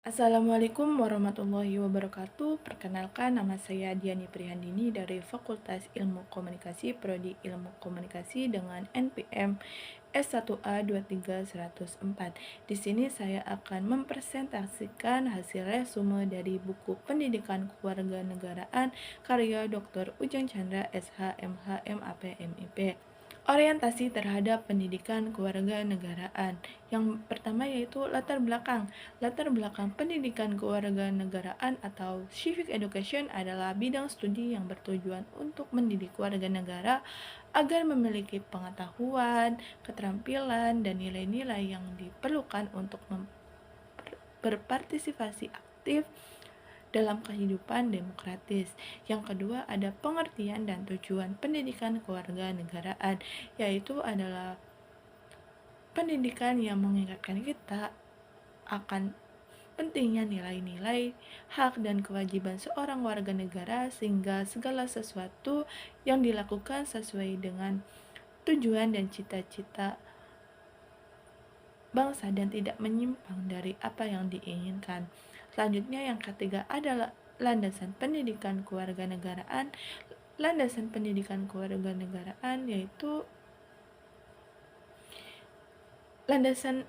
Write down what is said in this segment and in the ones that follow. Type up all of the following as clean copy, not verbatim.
Assalamualaikum warahmatullahi wabarakatuh. Perkenalkan, nama saya Diani Prihandini dari Fakultas Ilmu Komunikasi Prodi Ilmu Komunikasi dengan NPM S1A 23104. Di sini saya akan mempresentasikan hasil resume dari buku Pendidikan Kewarganegaraan karya Dr. Ujang Chandra SH MH MAP MIP. Orientasi terhadap pendidikan kewarganegaraan. Yang pertama yaitu latar belakang. Latar belakang pendidikan kewarganegaraan atau civic education adalah bidang studi yang bertujuan untuk mendidik warga negara agar memiliki pengetahuan, keterampilan, dan nilai-nilai yang diperlukan untuk berpartisipasi aktif dalam kehidupan demokratis. Yang kedua ada pengertian dan tujuan pendidikan kewarganegaraan, yaitu adalah pendidikan yang mengingatkan kita akan pentingnya nilai-nilai, hak dan kewajiban seorang warga negara sehingga segala sesuatu yang dilakukan sesuai dengan tujuan dan cita-cita bangsa dan tidak menyimpang dari apa yang diinginkan. Selanjutnya yang ketiga adalah landasan pendidikan kewarganegaraan. Landasan pendidikan kewarganegaraan yaitu landasan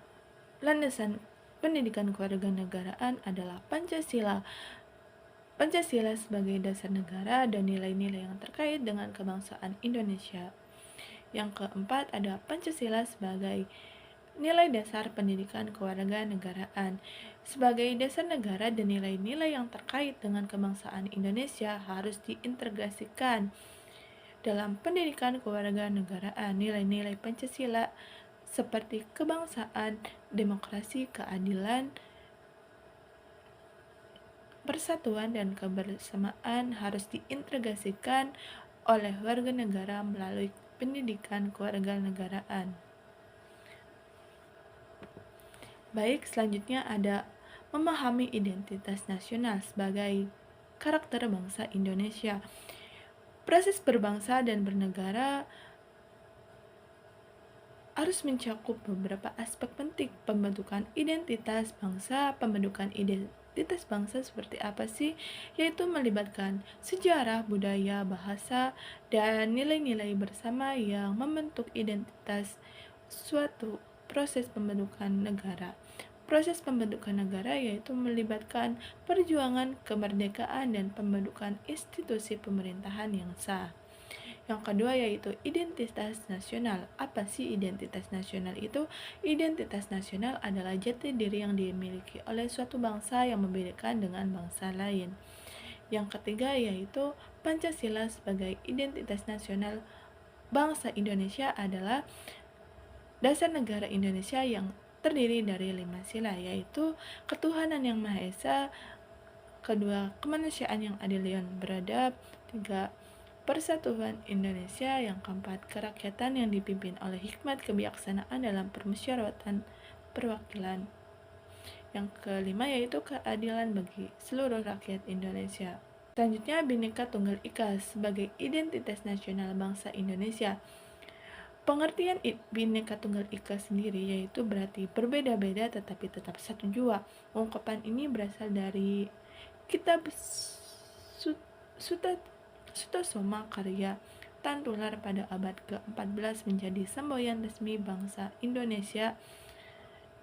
landasan pendidikan kewarganegaraan adalah Pancasila. Pancasila sebagai dasar negara dan nilai-nilai yang terkait dengan kebangsaan Indonesia. Yang keempat ada Pancasila sebagai nilai dasar pendidikan kewarganegaraan. Sebagai dasar negara dan nilai-nilai yang terkait dengan kebangsaan Indonesia harus diintegrasikan dalam pendidikan kewarganegaraan. Nilai-nilai Pancasila seperti kebangsaan, demokrasi, keadilan, persatuan, dan kebersamaan harus diintegrasikan oleh warga negara melalui pendidikan kewarganegaraan. Baik, selanjutnya ada memahami identitas nasional sebagai karakter bangsa Indonesia. Proses berbangsa dan bernegara harus mencakup beberapa aspek penting pembentukan identitas bangsa. Pembentukan identitas bangsa seperti apa sih? Yaitu melibatkan sejarah, budaya, bahasa, dan nilai-nilai bersama yang membentuk identitas suatu proses pembentukan negara. Proses pembentukan negara yaitu melibatkan perjuangan kemerdekaan dan pembentukan institusi pemerintahan yang sah. Yang kedua yaitu identitas nasional. Apa sih identitas nasional itu? Identitas nasional adalah jati diri yang dimiliki oleh suatu bangsa yang membedakan dengan bangsa lain. Yang ketiga yaitu Pancasila sebagai identitas nasional bangsa Indonesia adalah dasar negara Indonesia yang terdiri dari 5 sila, yaitu ketuhanan yang Maha Esa, kedua kemanusiaan yang adil dan beradab, tiga persatuan Indonesia, yang keempat kerakyatan yang dipimpin oleh hikmat kebijaksanaan dalam permusyawaratan perwakilan, yang kelima yaitu keadilan bagi seluruh rakyat Indonesia. Selanjutnya Bhinneka Tunggal Ika sebagai identitas nasional bangsa Indonesia. Pengertian Bhinneka Tunggal Ika sendiri yaitu berarti berbeda-beda tetapi tetap satu jua. Ungkapan ini berasal dari kitab Sutasoma karya Tan Tular pada abad ke-14 menjadi semboyan resmi bangsa Indonesia.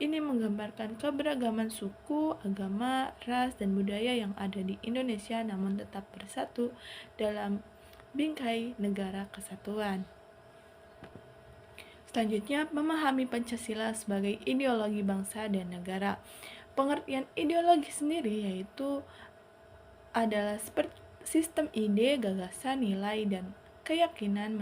Ini menggambarkan keberagaman suku, agama, ras, dan budaya yang ada di Indonesia namun tetap bersatu dalam bingkai negara kesatuan. Selanjutnya, memahami Pancasila sebagai ideologi bangsa dan negara. Pengertian ideologi sendiri yaitu adalah sistem ide, gagasan, nilai, dan keyakinan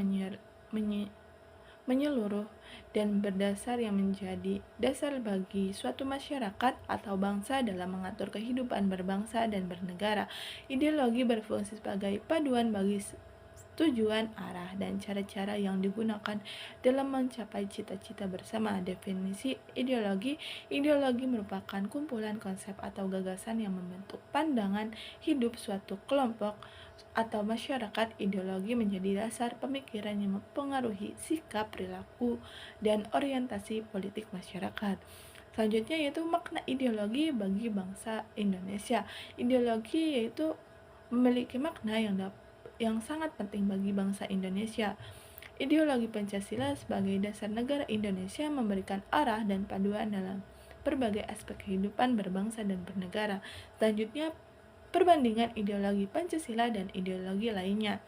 menyeluruh dan berdasar yang menjadi dasar bagi suatu masyarakat atau bangsa dalam mengatur kehidupan berbangsa dan bernegara. Ideologi berfungsi sebagai paduan bagi tujuan, arah, dan cara-cara yang digunakan dalam mencapai cita-cita bersama. Definisi ideologi: ideologi merupakan kumpulan konsep atau gagasan yang membentuk pandangan hidup suatu kelompok atau masyarakat. Ideologi menjadi dasar pemikiran yang mempengaruhi sikap, perilaku, dan orientasi politik masyarakat. Selanjutnya yaitu makna ideologi bagi bangsa Indonesia. Ideologi yaitu memiliki makna yang sangat penting bagi bangsa Indonesia. Ideologi Pancasila sebagai dasar negara Indonesia memberikan arah dan panduan dalam berbagai aspek kehidupan berbangsa dan bernegara. Selanjutnya, perbandingan ideologi Pancasila dan ideologi lainnya.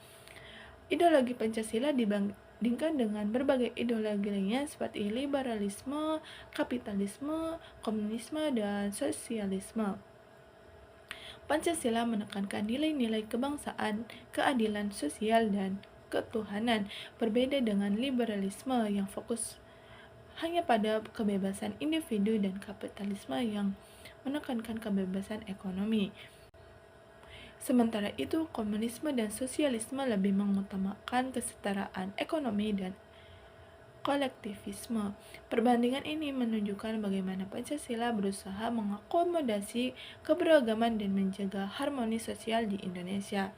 Ideologi Pancasila dibandingkan dengan berbagai ideologi lainnya seperti liberalisme, kapitalisme, komunisme, dan sosialisme. Pancasila menekankan nilai-nilai kebangsaan, keadilan sosial, dan ketuhanan, berbeda dengan liberalisme yang fokus hanya pada kebebasan individu dan kapitalisme yang menekankan kebebasan ekonomi. Sementara itu, komunisme dan sosialisme lebih mengutamakan kesetaraan ekonomi dan kolektivisme. Perbandingan ini menunjukkan bagaimana Pancasila berusaha mengakomodasi keberagaman dan menjaga harmoni sosial di Indonesia.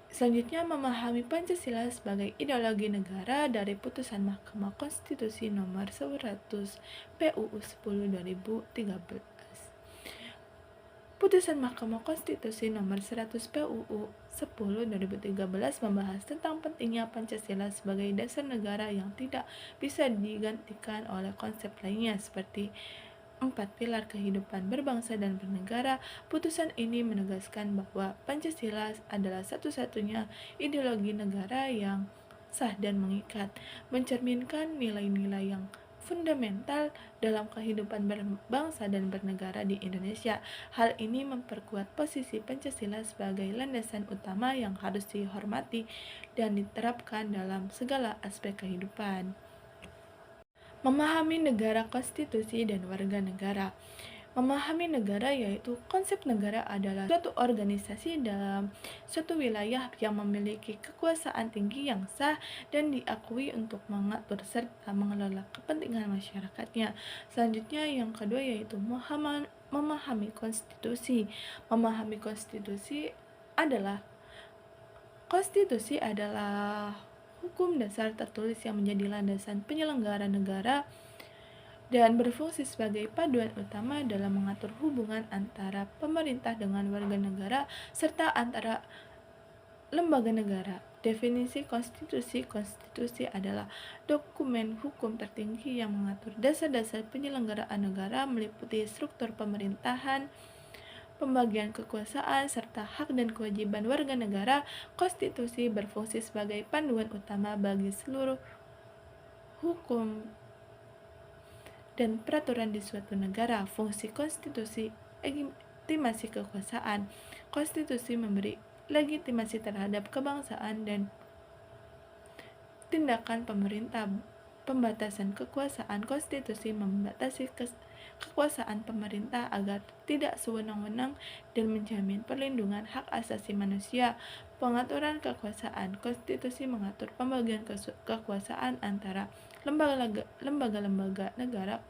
Selanjutnya, memahami Pancasila sebagai ideologi negara dari putusan Mahkamah Konstitusi nomor 100 PUU 10 2013. Putusan Mahkamah Konstitusi nomor 100 PUU 10 2013 membahas tentang pentingnya Pancasila sebagai dasar negara yang tidak bisa digantikan oleh konsep lainnya seperti 4 pilar kehidupan berbangsa dan bernegara. Putusan ini menegaskan bahwa Pancasila adalah satu-satunya ideologi negara yang sah dan mengikat, mencerminkan nilai-nilai yang fundamental dalam kehidupan berbangsa dan bernegara di Indonesia. Hal ini memperkuat posisi Pancasila sebagai landasan utama yang harus dihormati dan diterapkan dalam segala aspek kehidupan. Memahami negara, konstitusi, dan warga negara. Memahami negara yaitu konsep negara adalah suatu organisasi dalam suatu wilayah yang memiliki kekuasaan tinggi yang sah dan diakui untuk mengatur serta mengelola kepentingan masyarakatnya. Selanjutnya yang kedua yaitu memahami konstitusi. Memahami konstitusi adalah hukum dasar tertulis yang menjadi landasan penyelenggara negara dan berfungsi sebagai paduan utama dalam mengatur hubungan antara pemerintah dengan warga negara serta antara lembaga negara. Definisi konstitusi adalah dokumen hukum tertinggi yang mengatur dasar-dasar penyelenggaraan negara meliputi struktur pemerintahan, pembagian kekuasaan, serta hak dan kewajiban warga negara. Konstitusi berfungsi sebagai panduan utama bagi seluruh hukum dan peraturan di suatu negara. Fungsi konstitusi legitimasi kekuasaan. Konstitusi memberi legitimasi terhadap kebangsaan dan tindakan pemerintah. Pembatasan kekuasaan. Konstitusi membatasi kekuasaan pemerintah agar tidak sewenang-wenang dan menjamin perlindungan hak asasi manusia. Pengaturan kekuasaan. Konstitusi mengatur pembagian kekuasaan antara lembaga-lembaga negara,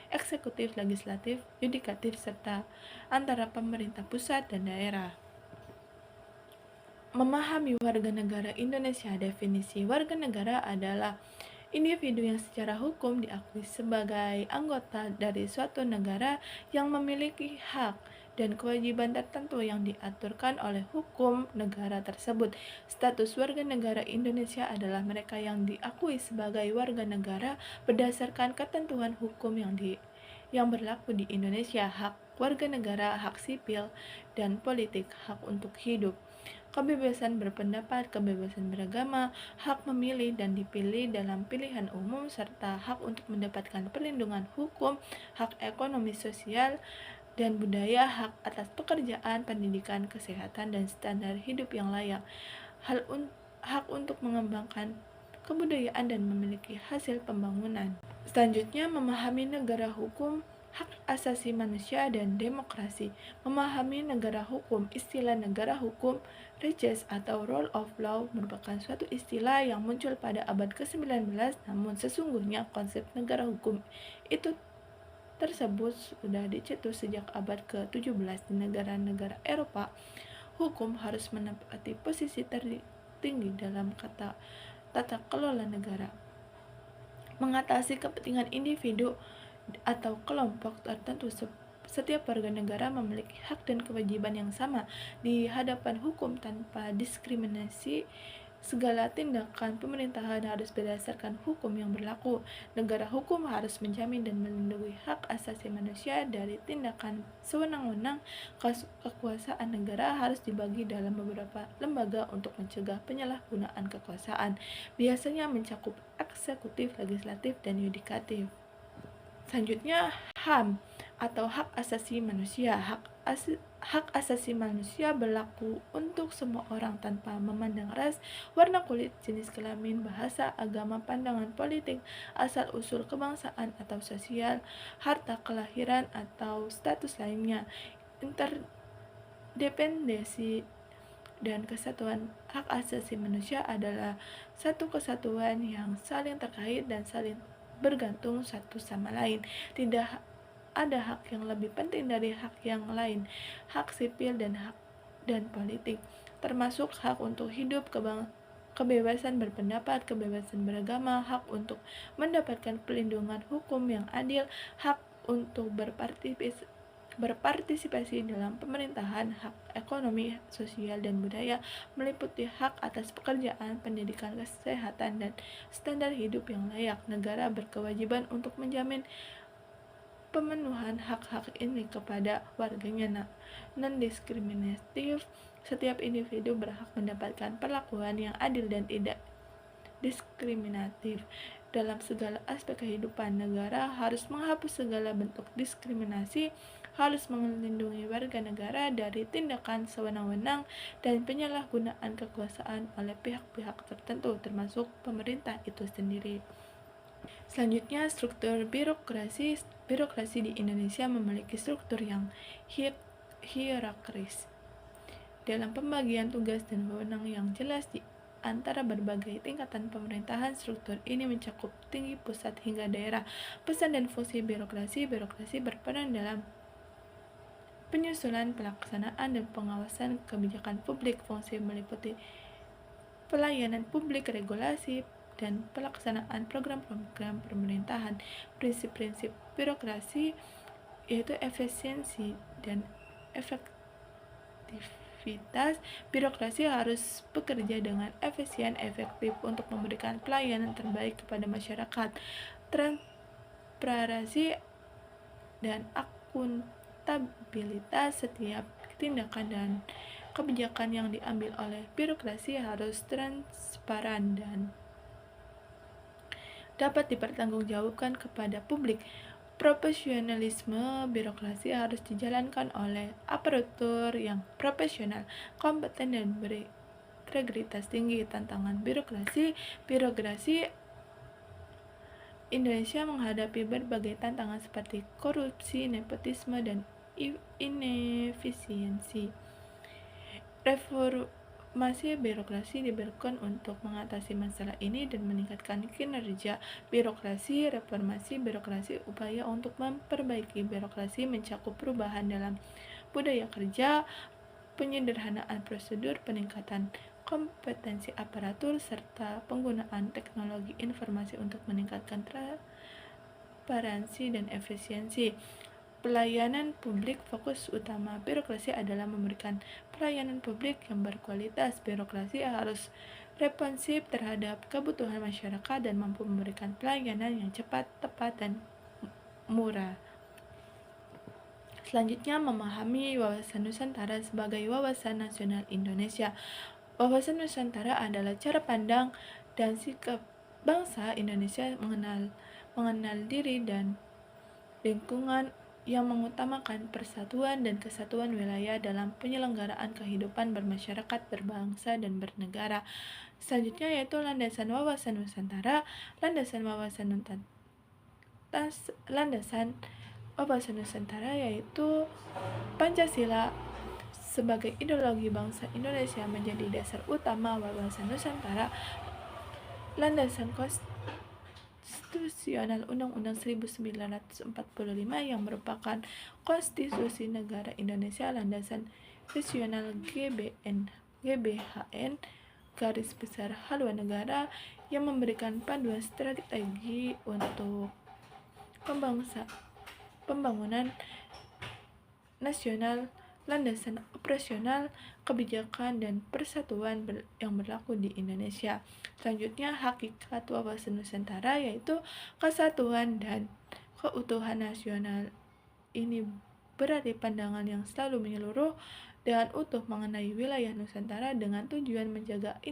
eksekutif, legislatif, yudikatif, serta antara pemerintah pusat dan daerah. Memahami warga negara Indonesia. Definisi warga negara adalah individu yang secara hukum diakui sebagai anggota dari suatu negara yang memiliki hak dan kewajiban tertentu yang diaturkan oleh hukum negara tersebut. Status warga negara Indonesia adalah mereka yang diakui sebagai warga negara berdasarkan ketentuan hukum yang berlaku di Indonesia. Hak warga negara, hak sipil dan politik, hak untuk hidup, kebebasan berpendapat, kebebasan beragama, hak memilih dan dipilih dalam pilihan umum, serta hak untuk mendapatkan perlindungan hukum, hak ekonomi sosial dan budaya, hak atas pekerjaan, pendidikan, kesehatan, dan standar hidup yang layak, hak untuk mengembangkan kebudayaan dan memiliki hasil pembangunan. Selanjutnya, memahami negara hukum, hak asasi manusia, dan demokrasi. Memahami negara hukum. Istilah negara hukum, Reges atau rule of law merupakan suatu istilah yang muncul pada abad ke-19, namun sesungguhnya konsep negara hukum itu tersebut sudah dicetus sejak abad ke-17 di negara-negara Eropa. Hukum harus menempati posisi tertinggi dalam tata kelola negara. Mengatasi kepentingan individu atau kelompok tertentu. Setiap warga negara memiliki hak dan kewajiban yang sama di hadapan hukum tanpa diskriminasi. Segala tindakan pemerintahan harus berdasarkan hukum yang berlaku. Negara hukum harus menjamin dan melindungi hak asasi manusia dari tindakan sewenang-wenang. Kekuasaan negara harus dibagi dalam beberapa lembaga untuk mencegah penyalahgunaan kekuasaan, biasanya mencakup eksekutif, legislatif, dan yudikatif. Selanjutnya, HAM atau hak asasi manusia. Hak asasi manusia berlaku untuk semua orang tanpa memandang ras, warna kulit, jenis kelamin, bahasa, agama, pandangan politik, asal-usul kebangsaan atau sosial, harta kelahiran atau status lainnya. Interdependensi dan kesatuan. Hak asasi manusia adalah satu kesatuan yang saling terkait dan saling bergantung satu sama lain. Tidak ada hak yang lebih penting dari hak yang lain. Hak sipil dan hak dan politik, termasuk hak untuk hidup, kebebasan berpendapat, kebebasan beragama, hak untuk mendapatkan perlindungan hukum yang adil, hak untuk berpartisipasi dalam pemerintahan, hak ekonomi, sosial, dan budaya, meliputi hak atas pekerjaan, pendidikan, kesehatan, dan standar hidup yang layak. Negara berkewajiban untuk menjamin pemenuhan hak-hak ini kepada warganya. Non-diskriminatif, setiap individu berhak mendapatkan perlakuan yang adil dan tidak diskriminatif dalam segala aspek kehidupan. Negara harus menghapus segala bentuk diskriminasi, harus melindungi warga negara dari tindakan sewenang-wenang dan penyalahgunaan kekuasaan oleh pihak-pihak tertentu, termasuk pemerintah itu sendiri. Selanjutnya, struktur birokrasi. Birokrasi di Indonesia memiliki struktur yang hierarkis dalam pembagian tugas dan wewenang yang jelas di antara berbagai tingkatan pemerintahan. Struktur ini mencakup tinggi pusat hingga daerah. Pesan dan fungsi birokrasi. Birokrasi berperan dalam penyusunan, pelaksanaan, dan pengawasan kebijakan publik. Fungsi meliputi pelayanan publik, regulasi, dan pelaksanaan program-program pemerintahan. Prinsip-prinsip birokrasi yaitu efisiensi dan efektivitas. Birokrasi harus bekerja dengan efisien, efektif untuk memberikan pelayanan terbaik kepada masyarakat. Transparansi dan akuntabilitas. Setiap tindakan dan kebijakan yang diambil oleh birokrasi harus transparan dan dapat dipertanggungjawabkan kepada publik. Profesionalisme birokrasi harus dijalankan oleh aparatur yang profesional, kompeten, dan berintegritas tinggi. Tantangan birokrasi. Birokrasi Indonesia menghadapi berbagai tantangan seperti korupsi, nepotisme, dan inefisiensi. Reformasi birokrasi diberlakukan untuk mengatasi masalah ini dan meningkatkan kinerja birokrasi. Reformasi birokrasi upaya untuk memperbaiki birokrasi mencakup perubahan dalam budaya kerja, penyederhanaan prosedur, peningkatan kompetensi aparatur, serta penggunaan teknologi informasi untuk meningkatkan transparansi dan efisiensi. Pelayanan publik. Fokus utama birokrasi adalah memberikan pelayanan publik yang berkualitas. Birokrasi harus responsif terhadap kebutuhan masyarakat dan mampu memberikan pelayanan yang cepat, tepat, dan murah. Selanjutnya, memahami wawasan Nusantara sebagai wawasan nasional Indonesia. Wawasan Nusantara adalah cara pandang dan sikap bangsa Indonesia mengenal diri dan lingkungan, yang mengutamakan persatuan dan kesatuan wilayah dalam penyelenggaraan kehidupan bermasyarakat, berbangsa, dan bernegara. Selanjutnya yaitu landasan wawasan Nusantara. Landasan wawasan Nusantara yaitu Pancasila sebagai ideologi bangsa Indonesia menjadi dasar utama wawasan Nusantara. Landasan konstitusional Undang-Undang 1945 yang merupakan konstitusi negara Indonesia. Landasan visional GBHN garis besar haluan negara yang memberikan panduan strategi untuk pembangunan nasional, landasan operasional, kebijakan, dan persatuan yang berlaku di Indonesia. Selanjutnya, hakikat wawasan Nusantara yaitu kesatuan dan keutuhan nasional. Ini berarti pandangan yang selalu menyeluruh dan utuh mengenai wilayah Nusantara dengan tujuan menjaga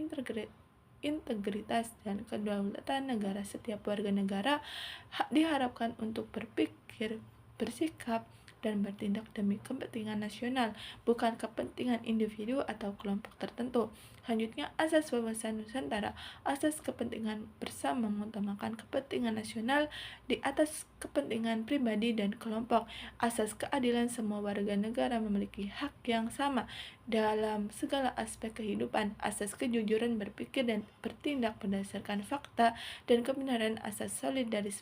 integritas dan kedaulatan negara. Setiap warga negara diharapkan untuk berpikir, bersikap, dan bertindak demi kepentingan nasional, bukan kepentingan individu atau kelompok tertentu. Selanjutnya, asas wawasan Nusantara. Asas kepentingan bersama mengutamakan kepentingan nasional di atas kepentingan pribadi dan kelompok. Asas keadilan, semua warga negara memiliki hak yang sama dalam segala aspek kehidupan. Asas kejujuran berpikir dan bertindak berdasarkan fakta dan kebenaran. Asas solidaritas,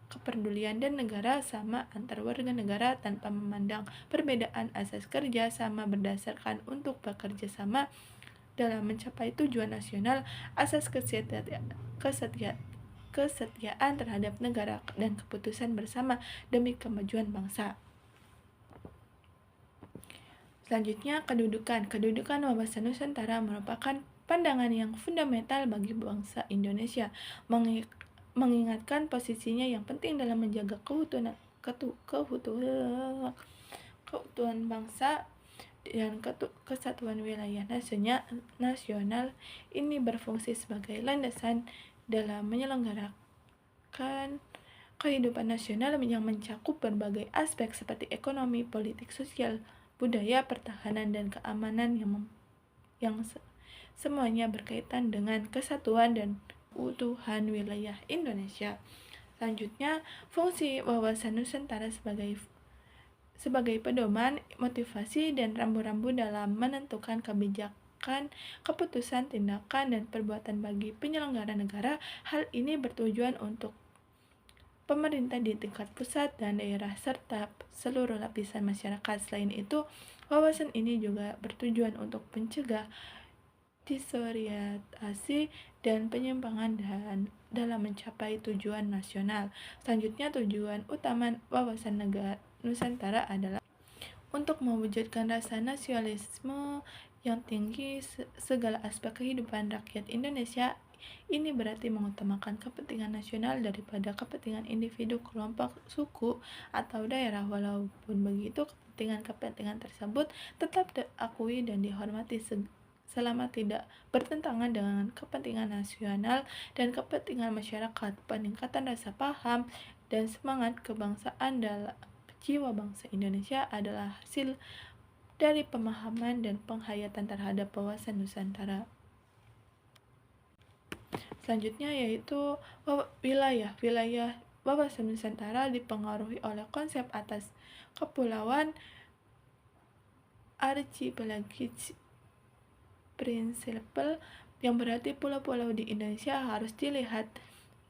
kepedulian dan negara sama antar warga negara tanpa memandang perbedaan. Asas kerja sama berdasarkan untuk bekerja sama dalam mencapai tujuan nasional. Asas kesetiaan terhadap negara dan keputusan bersama demi kemajuan bangsa. Selanjutnya, kedudukan wawasan Nusantara merupakan pandangan yang fundamental bagi bangsa Indonesia, mengingatkan posisinya yang penting dalam menjaga keutuhan bangsa dan kesatuan wilayah nasional. Ini berfungsi sebagai landasan dalam menyelenggarakan kehidupan nasional yang mencakup berbagai aspek seperti ekonomi, politik, sosial, budaya, pertahanan, dan keamanan yang semuanya berkaitan dengan kesatuan dan keutuhan wilayah Indonesia. Selanjutnya, fungsi wawasan Nusantara sebagai pedoman, motivasi, dan rambu-rambu dalam menentukan kebijakan, keputusan, tindakan, dan perbuatan bagi penyelenggara negara. Hal ini bertujuan untuk pemerintah di tingkat pusat dan daerah serta seluruh lapisan masyarakat. Selain itu, wawasan ini juga bertujuan untuk mencegah disorientasi dan penyimpangan dalam mencapai tujuan nasional. Selanjutnya, tujuan utama wawasan Nusantara adalah untuk mewujudkan rasa nasionalisme yang tinggi segala aspek kehidupan rakyat Indonesia. Ini berarti mengutamakan kepentingan nasional daripada kepentingan individu, kelompok, suku, atau daerah. Walaupun begitu, kepentingan tersebut tetap diakui dan dihormati selama tidak bertentangan dengan kepentingan nasional dan kepentingan masyarakat. Peningkatan rasa paham dan semangat kebangsaan dalam jiwa bangsa Indonesia adalah hasil dari pemahaman dan penghayatan terhadap wawasan Nusantara. Selanjutnya yaitu wilayah wawasan Nusantara dipengaruhi oleh konsep atas kepulauan, archipelagic principle, yang berarti pulau-pulau di Indonesia harus dilihat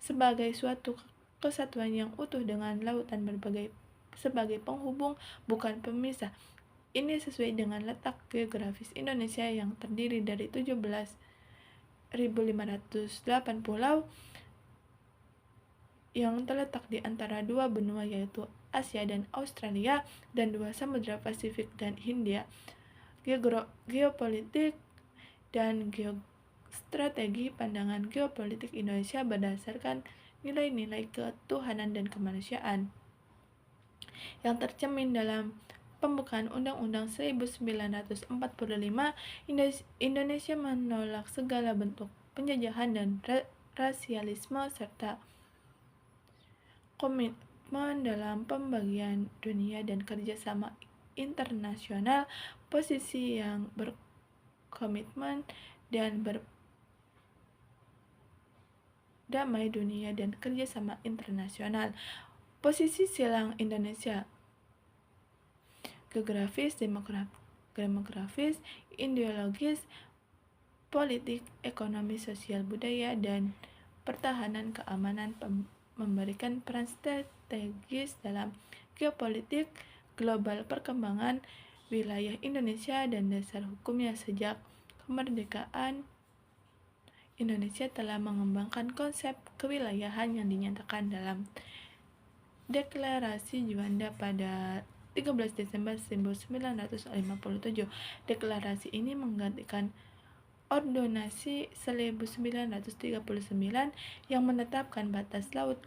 sebagai suatu kesatuan yang utuh dengan lautan sebagai penghubung, bukan pemisah. Ini sesuai dengan letak geografis Indonesia yang terdiri dari 17.508 pulau yang terletak di antara dua benua yaitu Asia dan Australia dan dua samudra Pasifik dan Hindia. Geopolitik dan geostrategi. Pandangan geopolitik Indonesia berdasarkan nilai-nilai ketuhanan dan kemanusiaan yang tercermin dalam pembukaan Undang-Undang 1945. Indonesia menolak segala bentuk penjajahan dan rasialisme serta komitmen dalam pembagian dunia dan kerjasama internasional. Posisi yang berkomitmen dan berdamai dunia dan kerjasama internasional. Posisi silang Indonesia: geografis, demografis, ideologis, politik, ekonomi, sosial, budaya, dan pertahanan keamanan. Memberikan peran strategis dalam geopolitik global, perkembangan wilayah Indonesia dan dasar hukumnya. Sejak kemerdekaan Indonesia telah mengembangkan konsep kewilayahan yang dinyatakan dalam Deklarasi Juanda pada 13 Desember 1957. Deklarasi ini menggantikan Ordonansi 1939 yang menetapkan batas laut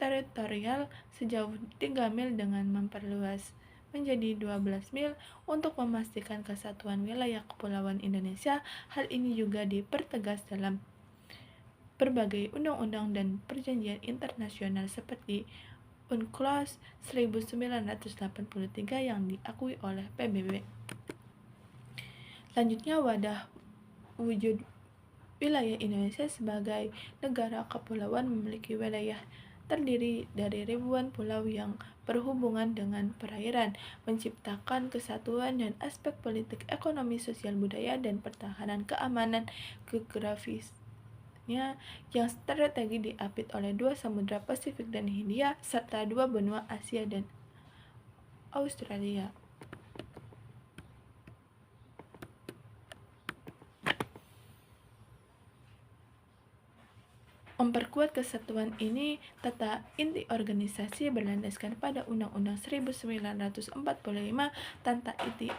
teritorial sejauh 3 mil dengan memperluas menjadi 12 mil untuk memastikan kesatuan wilayah kepulauan Indonesia. Hal ini juga dipertegas dalam berbagai undang-undang dan perjanjian internasional seperti UNCLOS 1983 yang diakui oleh PBB. Selanjutnya, wujud wilayah Indonesia sebagai negara kepulauan memiliki wilayah terdiri dari ribuan pulau yang berhubungan dengan perairan, menciptakan kesatuan dan aspek politik, ekonomi, sosial, budaya, dan pertahanan keamanan geografisnya yang strategi diapit oleh 2 samudra Pasifik dan Hindia, serta 2 benua Asia dan Australia. Memperkuat kesatuan ini, tata inti organisasi berlandaskan pada Undang-Undang 1945 tentang inti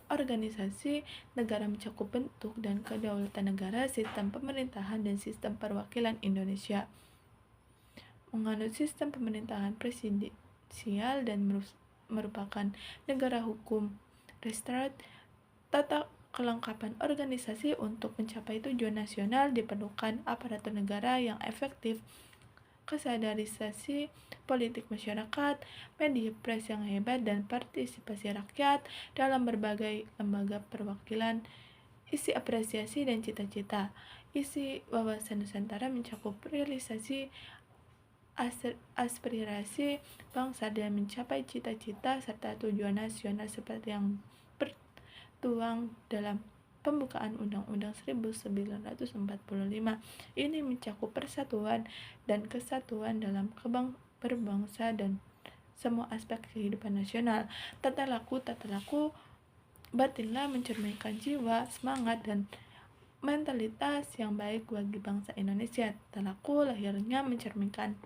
organisasi negara mencakup bentuk dan kedaulatan negara, sistem pemerintahan, dan sistem perwakilan Indonesia. Menganut sistem pemerintahan presidensial dan merupakan negara hukum restoratif, tata kelengkapan organisasi untuk mencapai tujuan nasional diperlukan aparatur negara yang efektif, kesadarisasi politik masyarakat, media pres yang hebat, dan partisipasi rakyat dalam berbagai lembaga perwakilan. Isi apresiasi dan cita-cita. Isi wawasan Nusantara mencakup realisasi aspirasi bangsa dan mencapai cita-cita serta tujuan nasional seperti yang tertuang dalam pembukaan Undang-Undang 1945. Ini mencakup persatuan dan kesatuan dalam berbangsa dan semua aspek kehidupan nasional. Tata laku batinlah mencerminkan jiwa, semangat, dan mentalitas yang baik bagi bangsa Indonesia. Tata laku lahirnya mencerminkan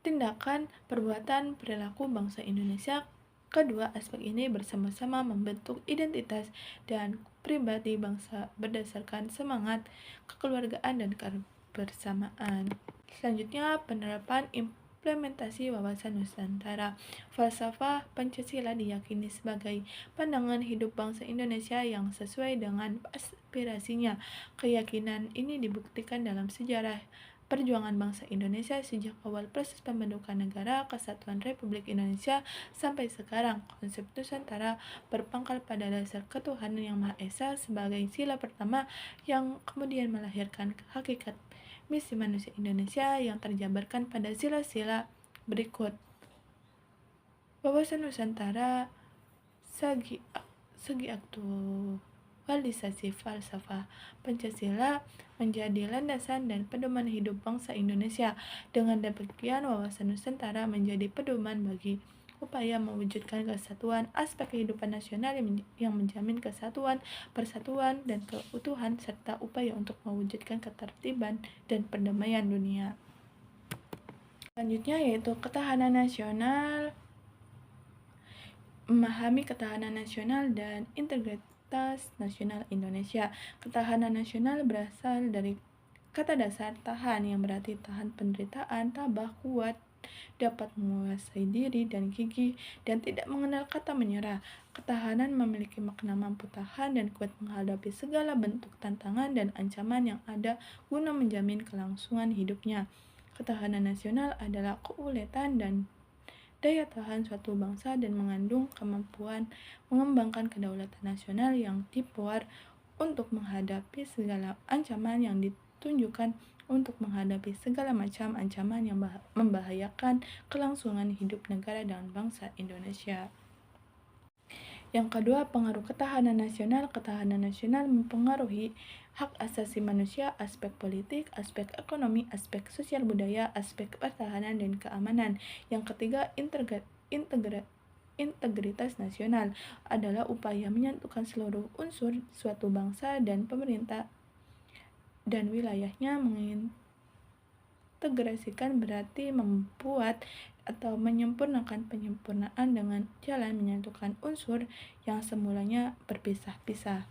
tindakan, perbuatan, perilaku bangsa Indonesia. Kedua aspek ini bersama-sama membentuk identitas dan pribadi bangsa berdasarkan semangat kekeluargaan dan kebersamaan. Selanjutnya, penerapan implementasi wawasan Nusantara. Falsafah Pancasila diyakini sebagai pandangan hidup bangsa Indonesia yang sesuai dengan aspirasinya. Keyakinan ini dibuktikan dalam sejarah perjuangan bangsa Indonesia sejak awal proses pembentukan negara kesatuan Republik Indonesia sampai sekarang. Konsep Nusantara berpangkal pada dasar ketuhanan yang Maha Esa sebagai sila pertama yang kemudian melahirkan hakikat misi manusia Indonesia yang terjabarkan pada sila-sila berikut. Wawasan Nusantara, segi aktualisasi falsafah Pancasila menjadi landasan dan pedoman hidup bangsa Indonesia. Dengan demikian, wawasan Nusantara menjadi pedoman bagi upaya mewujudkan kesatuan aspek kehidupan nasional yang menjamin kesatuan, persatuan, dan keutuhan, serta upaya untuk mewujudkan ketertiban dan perdamaian dunia. Selanjutnya yaitu ketahanan nasional. Memahami ketahanan nasional dan integritas nasional Indonesia. Ketahanan nasional berasal dari kata dasar tahan yang berarti tahan penderitaan, tabah, kuat, dapat menguasai diri dan gigih, dan tidak mengenal kata menyerah. Ketahanan memiliki makna mampu tahan dan kuat menghadapi segala bentuk tantangan dan ancaman yang ada guna menjamin kelangsungan hidupnya. Ketahanan nasional adalah keuletan dan daya tahan suatu bangsa dan mengandung kemampuan mengembangkan kedaulatan nasional yang dipuar untuk menghadapi segala ancaman yang ditunjukkan untuk menghadapi segala macam ancaman yang membahayakan kelangsungan hidup negara dan bangsa Indonesia. Yang kedua, pengaruh ketahanan nasional. Ketahanan nasional mempengaruhi hak asasi manusia, aspek politik, aspek ekonomi, aspek sosial budaya, aspek pertahanan dan keamanan. Yang ketiga, integritas nasional adalah upaya menyatukan seluruh unsur suatu bangsa dan pemerintah dan wilayahnya. Mengintegrasikan berarti membuat atau menyempurnakan penyempurnaan dengan jalan menyatukan unsur yang semulanya berpisah-pisah.